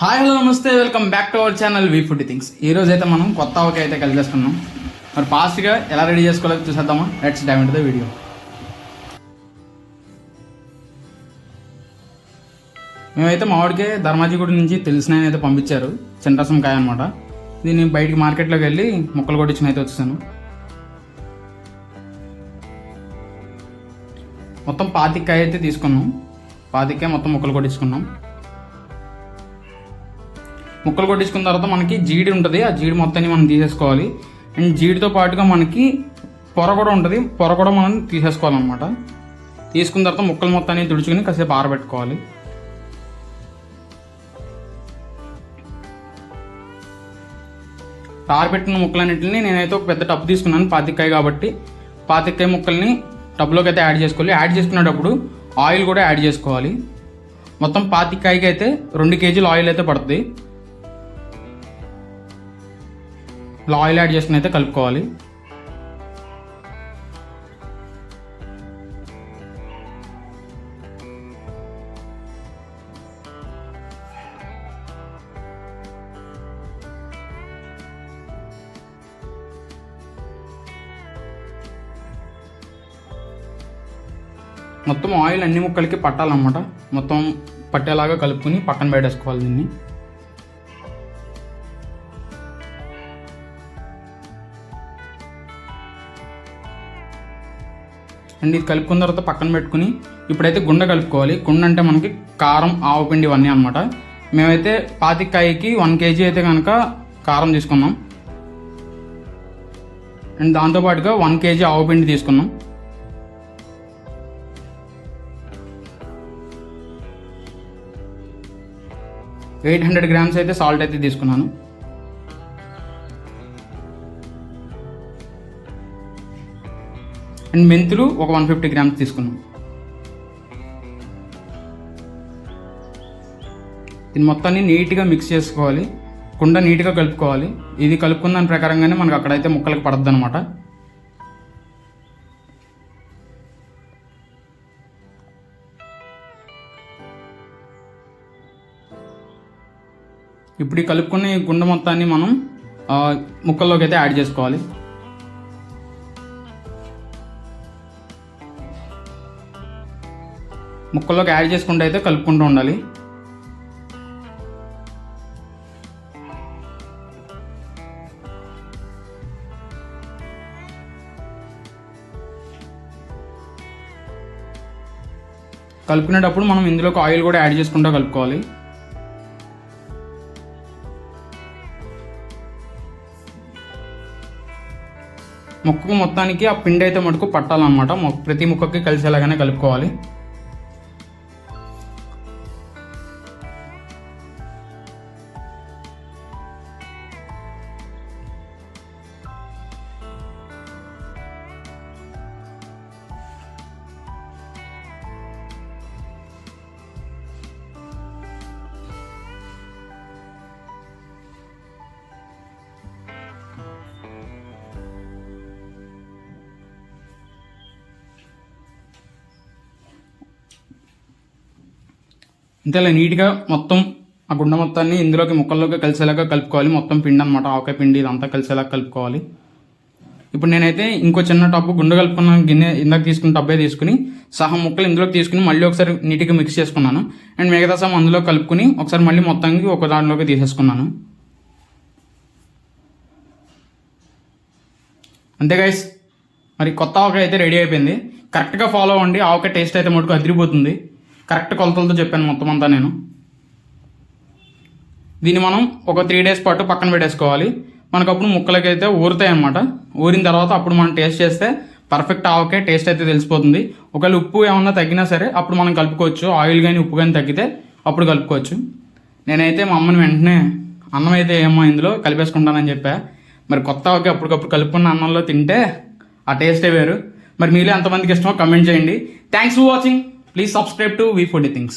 Hi hello నమస్తే, welcome back to our channel we food things. ఈ రోజు అయితే మనం కొత్త ఆవకాయ అయితే కలిపేసుకున్నాం. మరి ఫాస్ట్గా ఎలా రెడీ చేసుకోవాలో చూసేద్దామా? Let's dive into the video. మేమైతే మామిడికాయ ధర్మాజిగూడ నుంచి తెలిసిన అయితే పంపించారు, చిన్నరసం కాయ అనమాట. దీన్ని బయటికి మార్కెట్లోకి వెళ్ళి ముక్కలు కొట్టించిన అయితే వచ్చాను. మొత్తం 25 కాయ అయితే తీసుకున్నాం. 25 కాయ మొత్తం ముక్కలు కొట్టించుకున్నాం. ముక్కలు కొట్టించుకున్న తర్వాత మనకి జీడి ఉంటుంది, ఆ జీడి మొత్తాన్ని మనం తీసేసుకోవాలి. అండ్ జీడితో పాటుగా మనకి పొర కూడా ఉంటుంది, పొర కూడా మనం తీసేసుకోవాలన్నమాట. తీసుకున్న తర్వాత ముక్కలు మొత్తాన్ని తుడుచుకుని కాసేపు ఆరబెట్టుకోవాలి. ఆరబెట్టిన ముక్కలన్నింటినీ నేనైతే ఒక పెద్ద టబ్ తీసుకున్నాను, 25 కాయ కాబట్టి. 25 కాయ ముక్కల్ని టబ్లోకి అయితే యాడ్ చేసుకోవాలి. యాడ్ చేసుకునేటప్పుడు ఆయిల్ కూడా యాడ్ చేసుకోవాలి. మొత్తం 25 కాయకి అయితే 2 కేజీలు ఆయిల్ అయితే పడుతుంది. ఇలా ఆయిల్ యాడ్ చేసుకుని అయితే కలుపుకోవాలి. మొత్తం ఆయిల్ అన్ని ముక్కలకి పట్టాలన్నమాట. మొత్తం పట్టేలాగా కలుపుకొని పక్కన పెట్టేసుకోవాలి దీన్ని. అండ్ ఇది కలుపుకున్న తర్వాత పక్కన పెట్టుకుని ఇప్పుడైతే గుండ కలుపుకోవాలి. గుండ అంటే మనకి కారం, ఆవపిండి ఇవన్నీ అనమాట. మేమైతే 25 కాయకి 1 కేజీ అయితే కనుక కారం తీసుకున్నాం. అండ్ దాంతోపాటుగా 1 కేజీ ఆవపిండి తీసుకున్నాం. ఎయిట్ 800 గ్రామ్స్ అయితే సాల్ట్ అయితే తీసుకున్నాను. అండ్ మెంతులు ఒక 150 గ్రామ్స్ తీసుకున్నాం. దీన్ని మొత్తాన్ని నీట్గా మిక్స్ చేసుకోవాలి, కుండ నీట్గా కలుపుకోవాలి. ఇది కలుపుకున్న దాని ప్రకారంగానే మనకు అక్కడైతే ముక్కలకు పడద్దు అనమాట. ఇప్పుడు ఈ కలుపుకున్న ఈ గుండ మొత్తాన్ని మనం ముక్కల్లోకి అయితే యాడ్ చేసుకోవాలి. ముక్కల్లోకి యాడ్ చేసుకుంటూ అయితే కలుపుకుంటూ ఉండాలి. కలుపుకునేటప్పుడు మనం ఇందులోకి ఆయిల్ కూడా యాడ్ చేసుకుంటూ కలుపుకోవాలి. ముక్కకు మొత్తానికి ఆ పిండి అయితే మటుకు పట్టాలన్నమాట. ప్రతి ముక్కకి కలిసేలాగానే కలుపుకోవాలి. ఇంతలా నీట్గా మొత్తం ఆ గుండ మొత్తాన్ని ఇందులోకి ముక్కల్లోకి కలిసేలాగా కలుపుకోవాలి. మొత్తం పిండి అనమాట, ఆవకాయ పిండి ఇదంతా కలిసేలాగా కలుపుకోవాలి. ఇప్పుడు నేనైతే ఇంకో చిన్న టబ్బు గుండ కలుపుకున్న గిన్నె ఇందాక తీసుకున్న టబ్బే తీసుకుని సహా ముక్కలు ఇందులోకి తీసుకుని మళ్ళీ ఒకసారి నీట్గా మిక్స్ చేసుకున్నాను. అండ్ మిగతా సహా అందులో కలుపుకుని ఒకసారి మళ్ళీ మొత్తానికి ఒక దాంట్లోకి తీసేసుకున్నాను. అంతే గైస్, మరి కొత్త ఆవకాయ అయితే రెడీ అయిపోయింది. కరెక్ట్గా ఫాలో అవ్వండి, ఆవకాయ టేస్ట్ అయితే మటుకు అదిరిపోతుంది. కరెక్ట్ కొలతలతో చెప్పాను మొత్తం అంతా నేను. దీన్ని మనం ఒక 3 డేస్ పాటు పక్కన పెట్టేసుకోవాలి. మనకు అప్పుడు ముక్కలకి అయితే ఊరుతాయి అన్నమాట. ఊరిన తర్వాత అప్పుడు మనం టేస్ట్ చేస్తే పర్ఫెక్ట్ ఆవకాయ టేస్ట్ అయితే తెలిసిపోతుంది. ఒకవేళ ఉప్పు ఏమన్నా తగ్గినా సరే అప్పుడు మనం కలుపుకోవచ్చు. ఆయిల్ కానీ ఉప్పు కానీ తగ్గితే అప్పుడు కలుపుకోవచ్చు. నేనైతే మా అమ్మని వెంటనే అన్నం అయితే ఏమో ఇందులో కలిపేసుకుంటానని చెప్పా. మరి కొత్త ఆవకాయ అప్పటికప్పుడు కలుపుకున్న అన్నంలో తింటే ఆ టేస్టే వేరు. మరి మీలో ఎంతమందికి ఇష్టమో కమెంట్ చేయండి. Thanks for watching. Please subscribe to V Foodie Things.